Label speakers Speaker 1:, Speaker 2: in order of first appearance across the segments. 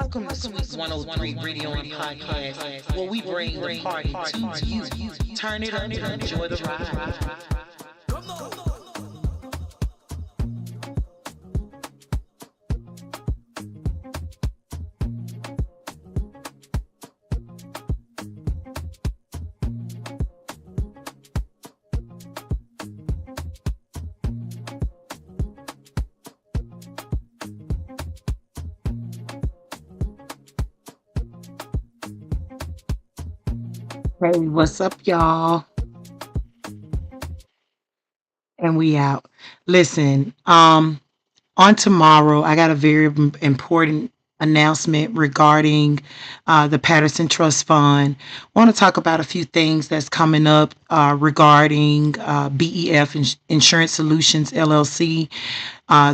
Speaker 1: Welcome to Sweet 103 Radio and Podcast, where we bring the party to you. Turn it up and enjoy the ride. Hey, what's up, y'all? And we out. Listen, on tomorrow, I got a very important announcement regarding the Patterson Trust Fund. I want to talk about a few things that's coming up regarding BEF Insurance Solutions LLC.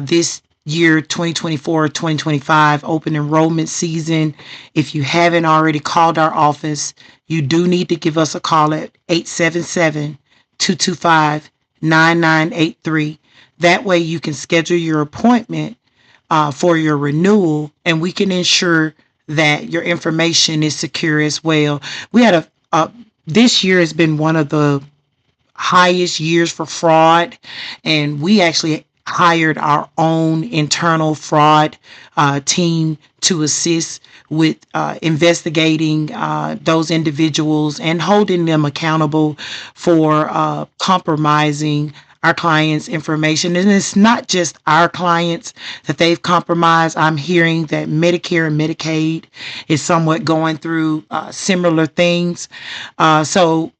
Speaker 1: This year 2024-2025 open enrollment season. If you haven't already called our office, you do need to give us a call at 877-225-9983. That way you can schedule your appointment for your renewal, and we can ensure that your information is secure as well. We had this year has been one of the highest years for fraud, and we actually hired our own internal fraud team to assist with investigating those individuals and holding them accountable for compromising our clients' information. And it's not just our clients that they've compromised. I'm hearing that Medicare and Medicaid is somewhat going through similar things. So,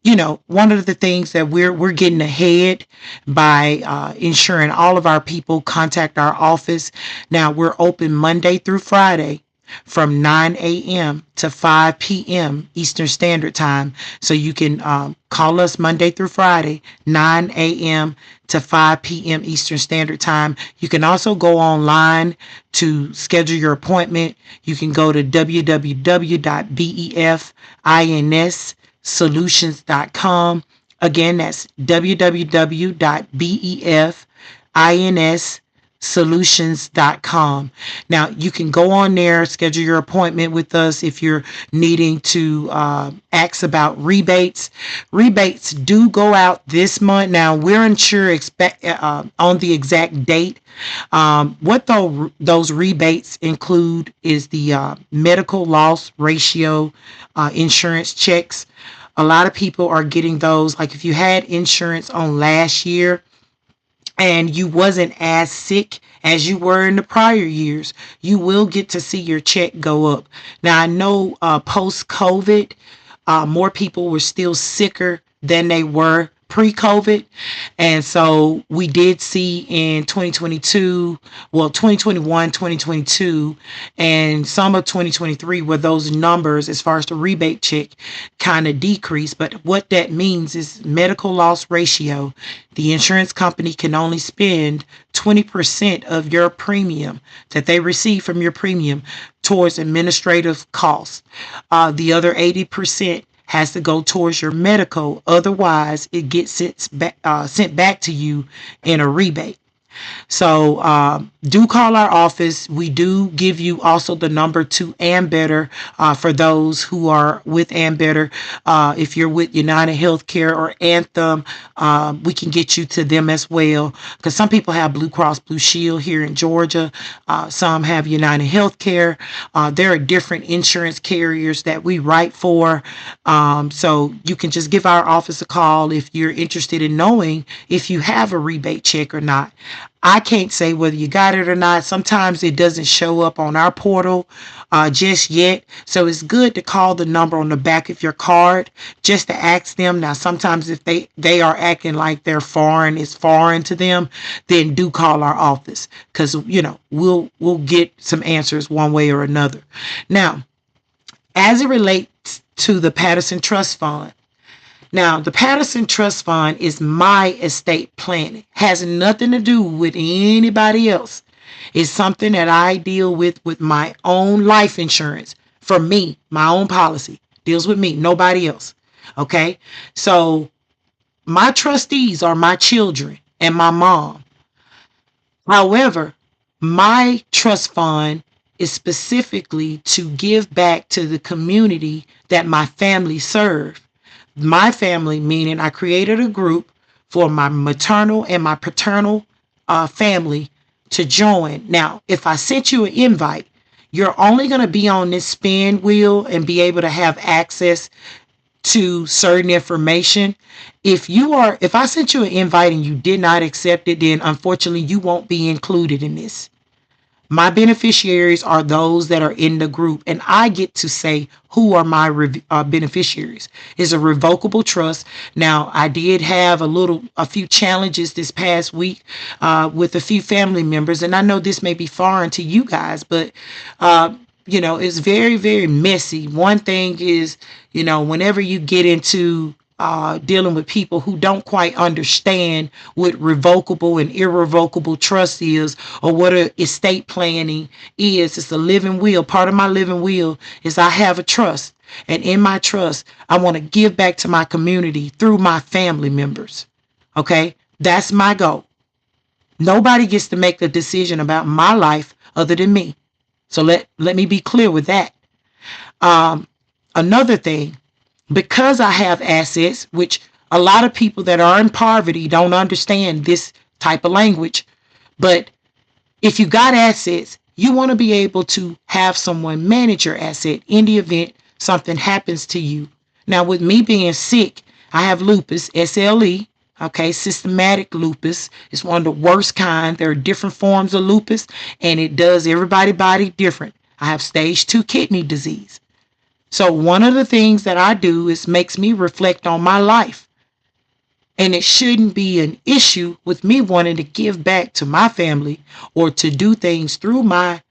Speaker 1: one of the things that we're getting ahead by ensuring all of our people contact our office. Now, we're open Monday through Friday from 9 a.m. to 5 p.m. Eastern Standard Time. So you can call us Monday through Friday, 9 a.m. to 5 p.m. Eastern Standard Time. You can also go online to schedule your appointment. You can go to www.befinsolutions.com. Again, that's www.befinsolutions.com. Now, you can go on there, schedule your appointment with us if you're needing to ask about rebates. Rebates do go out this month. Now, we're unsure on the exact date. What those rebates include is the medical loss ratio insurance checks. A lot of people are getting those. Like if you had insurance on last year, and you wasn't as sick as you were in the prior years, you will get to see your check go up. Now, I know post-COVID, more people were still sicker than they were pre-COVID. And so we did see in 2022, 2021, 2022, and some of 2023 where those numbers as far as the rebate check kind of decreased. But what that means is medical loss ratio. The insurance company can only spend 20% of your premium that they receive from your premium towards administrative costs. The other 80% has to go towards your medical. Otherwise, it gets sent back to you in a rebate. So do call our office. We do give you also the number to Ambetter for those who are with Ambetter. If you're with United Healthcare or Anthem, we can get you to them as well, because some people have Blue Cross Blue Shield here in Georgia. Some have United Healthcare. There are different insurance carriers that we write for. So you can just give our office a call if you're interested in knowing if you have a rebate check or not. I can't say whether you got it or not. Sometimes it doesn't show up on our portal just yet. So it's good to call the number on the back of your card just to ask them. Now, sometimes if they are acting like they're foreign, it's foreign to them, then do call our office, because, we'll get some answers one way or another. Now, as it relates to the Patterson Trust Fund, now, the Patterson Trust Fund is my estate planning. Has nothing to do with anybody else. It's something that I deal with my own life insurance. For me, my own policy deals with me, nobody else. Okay? So my trustees are my children and my mom. However, my trust fund is specifically to give back to the community that my family serve. My family, meaning I created a group for my maternal and my paternal family to join. Now, if I sent you an invite, you're only going to be on this spin wheel and be able to have access to certain information. If I sent you an invite and you did not accept it, then unfortunately you won't be included in this. My beneficiaries are those that are in the group, and I get to say who are my beneficiaries. It's a revocable trust. Now, I did have a few challenges this past week with a few family members, and I know this may be foreign to you guys, but it's very, very messy. One thing is, whenever you get into dealing with people who don't quite understand what revocable and irrevocable trust is, or what a estate planning is. It's a living will. Part of my living will is I have a trust. And in my trust, I want to give back to my community through my family members. Okay? That's my goal. Nobody gets to make the decision about my life other than me. So let me be clear with that. Another thing, because I have assets, which a lot of people that are in poverty don't understand this type of language. But if you got assets, you want to be able to have someone manage your asset in the event something happens to you. Now, with me being sick, I have lupus, SLE. Okay, systematic lupus. It's one of the worst kind. There are different forms of lupus, and it does everybody's body different. I have stage 2 kidney disease. So one of the things that I do is makes me reflect on my life. And it shouldn't be an issue with me wanting to give back to my family or to do things through my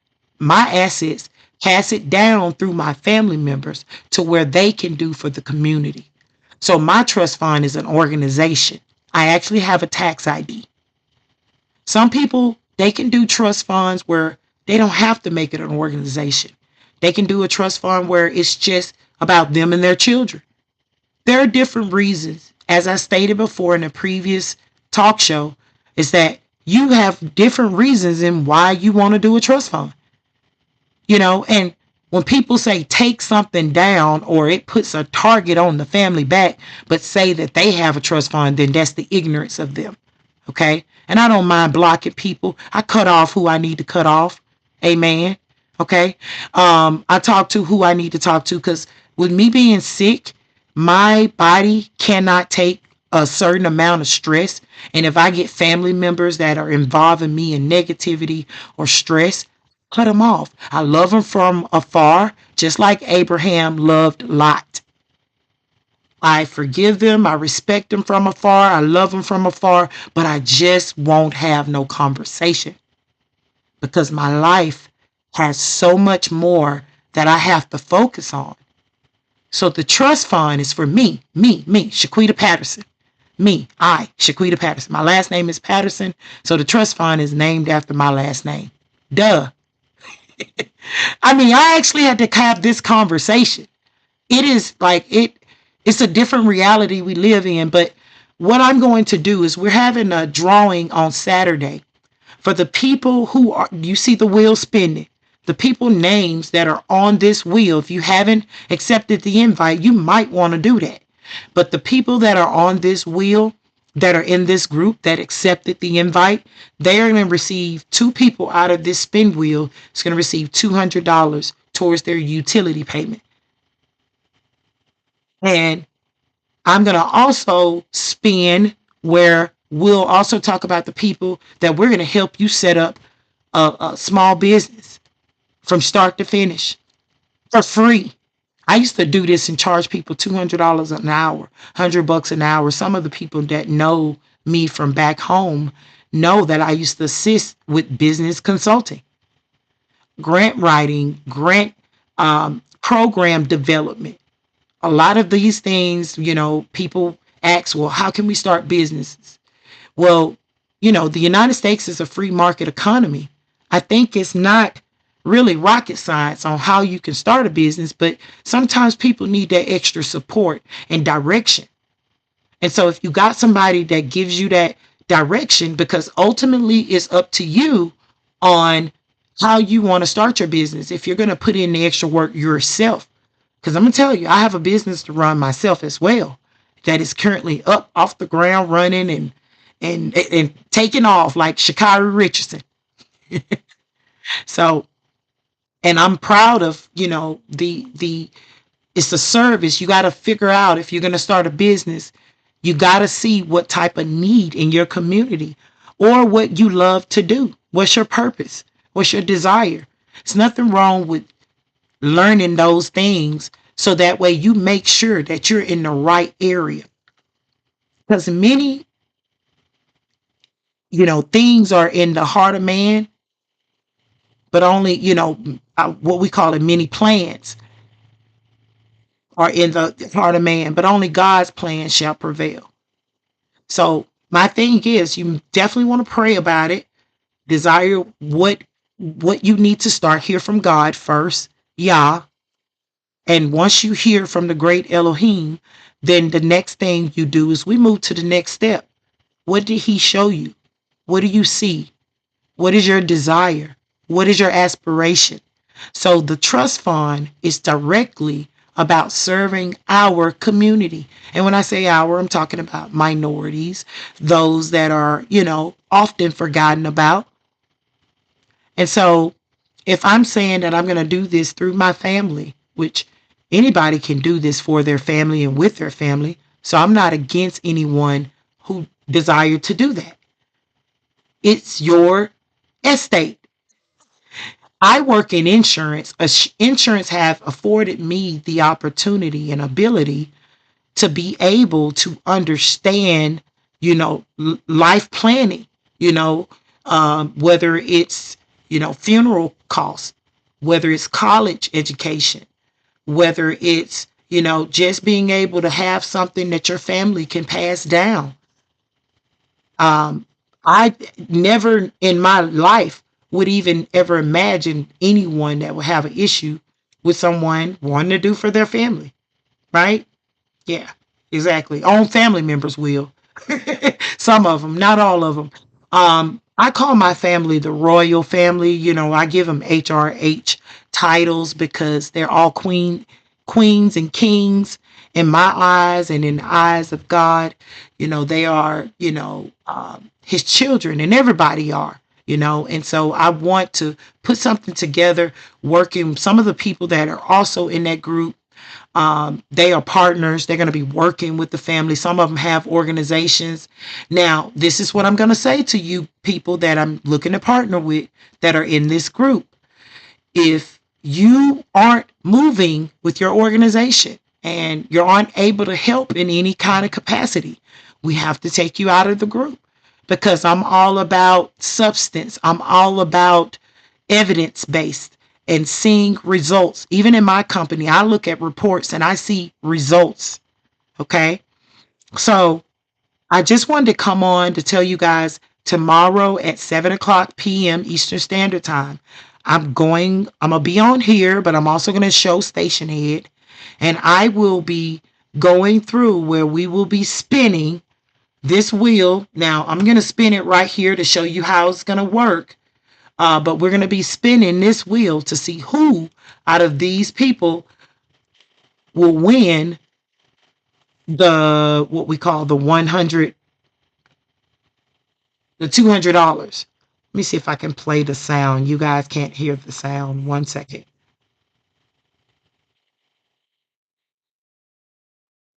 Speaker 1: assets, pass it down through my family members to where they can do for the community. So my trust fund is an organization. I actually have a tax ID. Some people, they can do trust funds where they don't have to make it an organization. They can do a trust fund where it's just about them and their children. There are different reasons. As I stated before in a previous talk show, is that you have different reasons in why you want to do a trust fund. And when people say take something down or it puts a target on the family back, but say that they have a trust fund, then that's the ignorance of them. Okay? And I don't mind blocking people. I cut off who I need to cut off. Amen. Okay. I talk to who I need to talk to, because with me being sick, my body cannot take a certain amount of stress. And if I get family members that are involving me in negativity or stress, cut them off. I love them from afar, just like Abraham loved Lot. I forgive them. I respect them from afar. I love them from afar, but I just won't have no conversation because my life has so much more that I have to focus on. So the trust fund is for me, Shaquita Patterson. Shaquita Patterson. My last name is Patterson, so the trust fund is named after my last name. Duh. I actually had to have this conversation. It is like it's a different reality we live in, but what I'm going to do is we're having a drawing on Saturday for the people who are, you see the wheel spinning. The people names that are on this wheel, if you haven't accepted the invite, you might want to do that. But the people that are on this wheel, that are in this group that accepted the invite, they are going to receive, 2 people out of this spin wheel is going to receive $200 towards their utility payment. And I'm going to also spin where we'll also talk about the people that we're going to help you set up a small business from start to finish for free. I used to do this and charge people $200 an hour, $100 an hour. Some of the people that know me from back home know that I used to assist with business consulting, grant writing, grant program development. A lot of these things, people ask, well, how can we start businesses? Well, the United States is a free market economy. I think it's not really rocket science on how you can start a business, but sometimes people need that extra support and direction. And so if you got somebody that gives you that direction, because ultimately it's up to you on how you want to start your business. If you're going to put in the extra work yourself, because I'm going to tell you, I have a business to run myself as well that is currently up off the ground running and taking off like Sha'Carri Richardson. So, and I'm proud of, the it's a service. You got to figure out if you're going to start a business, you got to see what type of need in your community or what you love to do. What's your purpose? What's your desire? It's nothing wrong with learning those things so that way you make sure that you're in the right area. Because many, things are in the heart of man, but only, what we call it, many plans are in the heart of man, but only God's plan shall prevail. So my thing is, you definitely want to pray about it. Desire what you need to start. Hear from God first, Yah, and once you hear from the great Elohim, then the next thing you do is we move to the next step. What did He show you? What do you see? What is your desire? What is your aspiration? So the trust fund is directly about serving our community. And when I say our, I'm talking about minorities, those that are, often forgotten about. And so if I'm saying that I'm going to do this through my family, which anybody can do this for their family and with their family. So I'm not against anyone who desire to do that. It's your estate. I work in insurance. Insurance have afforded me the opportunity and ability to be able to understand, life planning, whether it's, funeral costs, whether it's college education, whether it's, just being able to have something that your family can pass down. I never in my life would even ever imagine anyone that would have an issue with someone wanting to do for their family, right? Yeah, exactly. Own family members will. Some of them, not all of them. I call my family the royal family. I give them HRH titles because they're all queens and kings in my eyes and in the eyes of God. They are, His children, and everybody are. And so I want to put something together, working some of the people that are also in that group. They are partners. They're going to be working with the family. Some of them have organizations. Now, this is what I'm going to say to you people that I'm looking to partner with that are in this group. If you aren't moving with your organization and you're unable to help in any kind of capacity, we have to take you out of the group because I'm all about substance. I'm all about evidence based and seeing results. Even in my company, I look at reports and I see results. Okay. So I just wanted to come on to tell you guys tomorrow at 7 o'clock p.m. Eastern Standard Time. I'm going to be on here, but I'm also going to show Station Head. And I will be going through where we will be spinning this wheel. Now, I'm going to spin it right here to show you how it's going to work. But we're going to be spinning this wheel to see who out of these people will win what we call the $200. Let me see if I can play the sound. You guys can't hear the sound. 1 second.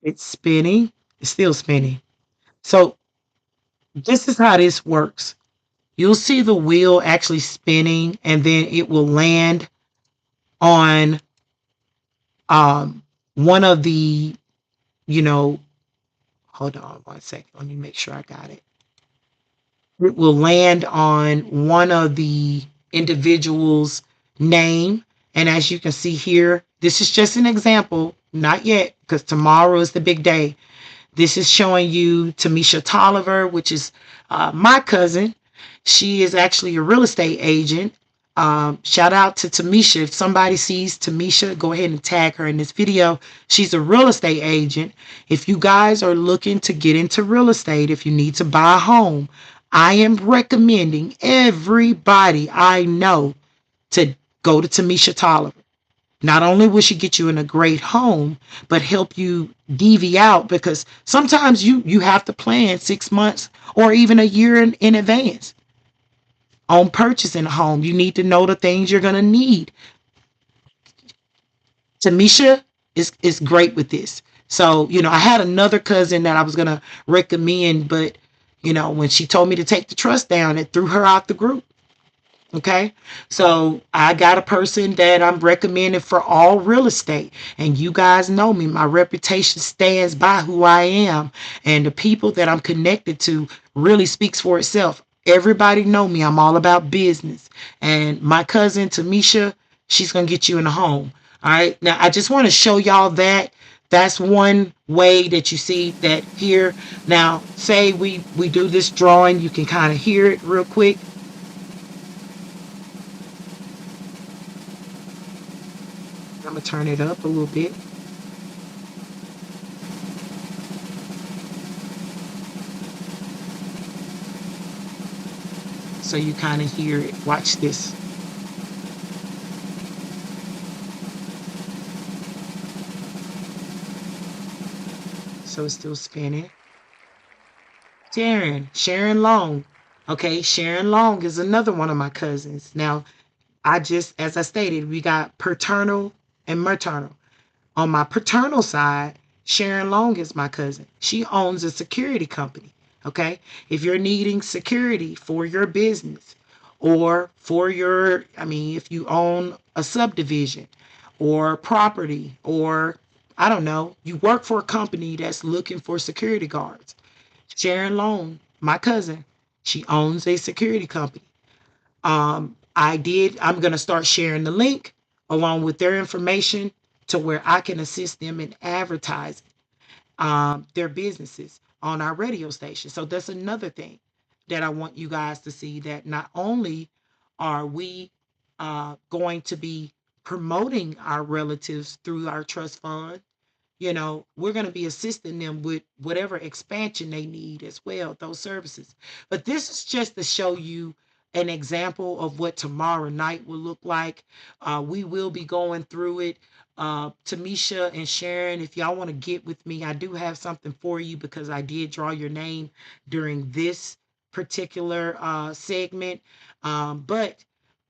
Speaker 1: It's spinning. It's still spinning. So this is how this works. You'll see the wheel actually spinning and then it will land on one of the, hold on 1 second. Let me make sure I got it. It will land on one of the individual's name. And as you can see here, this is just an example, not yet, because tomorrow is the big day. This is showing you Tamisha Tolliver, which is my cousin. She is actually a real estate agent. Shout out to Tamisha. If somebody sees Tamisha, go ahead and tag her in this video. She's a real estate agent. If you guys are looking to get into real estate, if you need to buy a home, I am recommending everybody I know to go to Tamisha Tolliver. Not only will she get you in a great home, but help you DV out, because sometimes you have to plan 6 months or even a year in advance on purchasing a home. You need to know the things you're gonna need. Tamisha is great with this. So, I had another cousin that I was gonna recommend, but when she told me to take the trust down, it threw her out the group. Okay. So I got a person that I'm recommending for all real estate. And you guys know me. My reputation stands by who I am. And the people that I'm connected to really speaks for itself. Everybody know me. I'm all about business. And my cousin Tamisha, she's gonna get you in a home. All right. Now I just want to show y'all that. That's one way that you see that here. Now, say we do this drawing, you can kind of hear it real quick. I'm gonna turn it up a little bit so you kind of hear it. Watch this. So it's still spinning. Sharon Long. Okay, Sharon Long is another one of my cousins. Now, as I stated, we got paternal and maternal. On my paternal side, Sharon Long is my cousin. She owns a security company. Okay. If you're needing security for your business or if you own a subdivision or property, or I don't know, you work for a company that's looking for security guards. Sharon Long, my cousin, she owns a security company. I'm going to start sharing the link along with their information to where I can assist them in advertising their businesses on our radio station. So that's another thing that I want you guys to see, that not only are we going to be promoting our relatives through our trust fund, we're going to be assisting them with whatever expansion they need as well, those services. But this is just to show you an example of what tomorrow night will look like. We will be going through it. Tamisha and Sharon, if y'all want to get with me, I do have something for you, because I did draw your name during this particular segment. But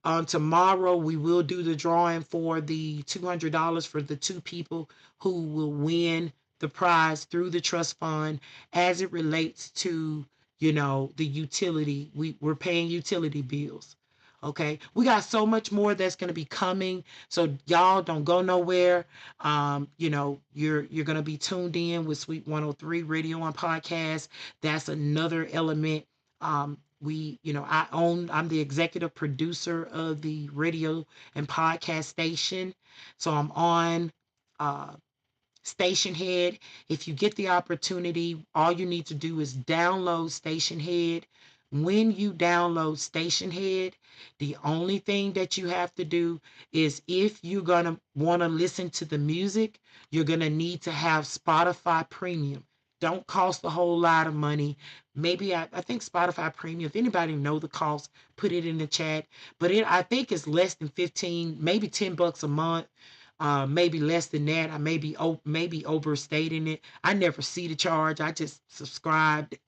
Speaker 1: on tomorrow, we will do the drawing for the $200 for the two people who will win the prize through the trust fund, as it relates to, the utility. We're paying utility bills. Okay. We got so much more that's going to be coming. So y'all don't go nowhere. You're going to be tuned in with Sweet 103 Radio and Podcast. That's another element. I'm the executive producer of the radio and podcast station. So I'm on uh, Station Head. If you get the opportunity, all you need to do is download Station Head. When you download Station Head, the only thing that you have to do is, if you're going to want to listen to the music, you're going to need to have Spotify Premium. Don't cost a whole lot of money. Maybe I think Spotify Premium, if anybody know the cost, put it in the chat. But I think it's less than 15, maybe $10 a month, maybe less than that. I maybe overstating it. I never see the charge. I just subscribed,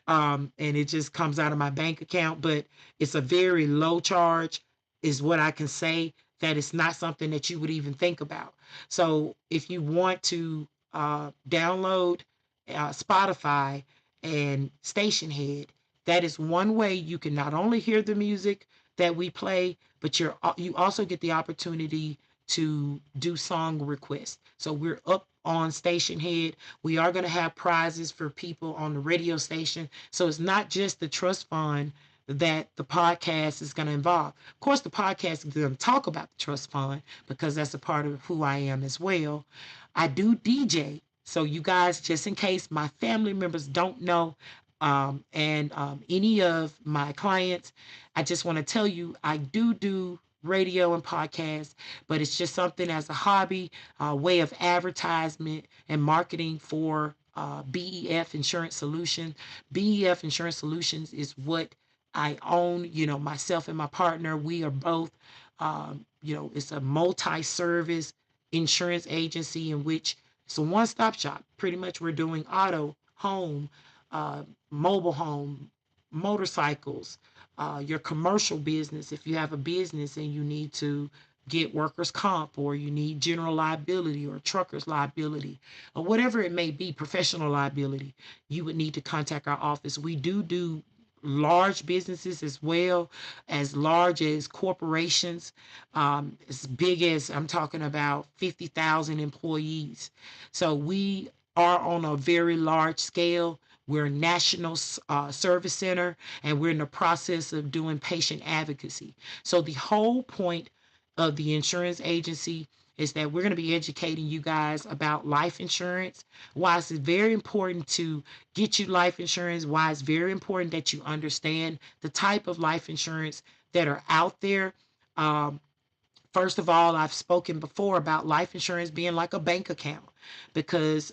Speaker 1: and it just comes out of my bank account. But it's a very low charge, is what I can say. That it's not something that you would even think about. So if you want to download Spotify and Station Head, that is one way you can not only hear the music that we play, but you also get the opportunity to do song requests. So we're up on Station Head. We are going to have prizes for people on the radio station. So it's not just the trust fund that the podcast is going to involve. Of course, the podcast is going to talk about the trust fund, because that's a part of who I am as well. I do DJ. So you guys, just in case my family members don't know, and any of my clients, I just want to tell you, I do radio and podcasts, but it's just something as a hobby, way of advertisement and marketing for BEF Insurance Solutions. BEF Insurance Solutions is what I own. Myself and my partner, we are both It's a multi-service insurance agency in which it's a one-stop shop. Pretty much we're doing auto, home, mobile home, motorcycles, your commercial business. If you have a business and you need to get workers' comp, or you need general liability or truckers liability, or whatever it may be, professional liability, you would need to contact our office. We do large businesses as well, as large as corporations, as big as, I'm talking about 50,000 employees. So we are on a very large scale. We're a national service center, and we're in the process of doing patient advocacy. So the whole point of the insurance agency is that we're going to be educating you guys about life insurance, why it's very important to get you life insurance, why it's very important that you understand the type of life insurance that are out there. First of all, I've spoken before about life insurance being like a bank account, because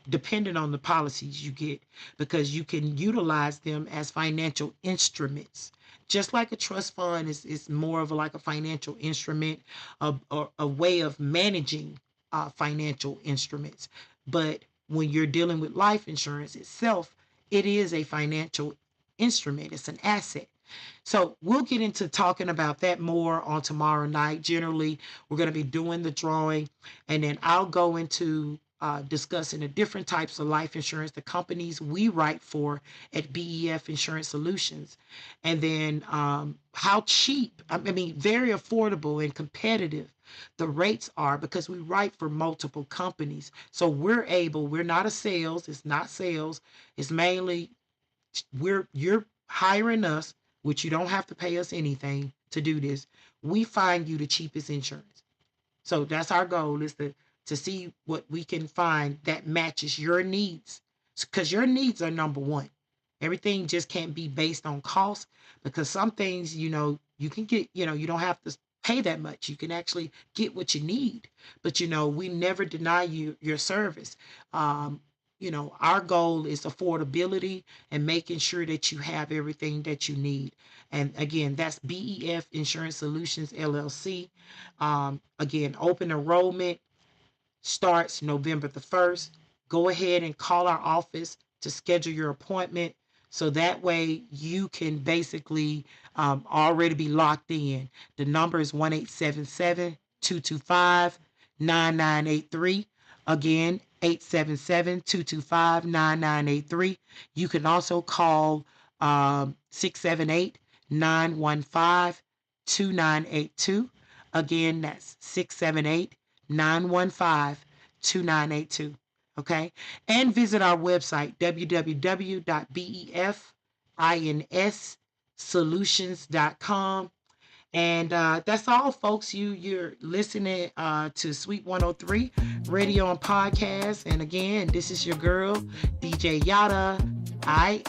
Speaker 1: depending on the policies you get, because you can utilize them as financial instruments. Just like a trust fund is more of like a financial instrument, a way of managing financial instruments. But when you're dealing with life insurance itself, it is a financial instrument, it's an asset. So we'll get into talking about that more on tomorrow night. Generally, we're going to be doing the drawing, and then I'll go into discussing the different types of life insurance, the companies we write for at BEF Insurance Solutions, and then how cheap, I mean, very affordable and competitive the rates are, because we write for multiple companies. So we're not a sales, it's not sales, it's mainly you're hiring us, which you don't have to pay us anything to do this. We find you the cheapest insurance. So that's our goal, is to see what we can find that matches your needs, because your needs are number one. Everything just can't be based on cost, because some things, you can get, you don't have to pay that much. You can actually get what you need. But we never deny you your service. Our goal is affordability and making sure that you have everything that you need. And again, that's BEF Insurance Solutions LLC. Again, open enrollment starts November the 1st. Go ahead and call our office to schedule your appointment, so that way you can basically already be locked in. The number is 1-877-225-9983. Again, 877-225-9983. You can also call 678-915-2982. Again, that's 678-915-2982. Okay? And visit our website, www.befinsolutions.com. And that's all, folks. You're listening to Sweet 103 Radio and Podcast. And again, this is your girl, DJ Yada. I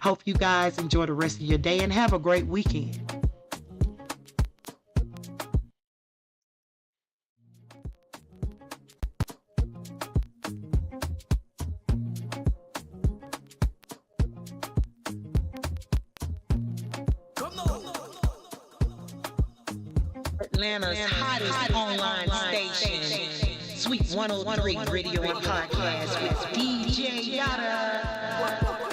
Speaker 1: hope you guys enjoy the rest of your day and have a great weekend. Atlanta's hottest online station, Sweet 103 Radio and Podcast with DJ Yada.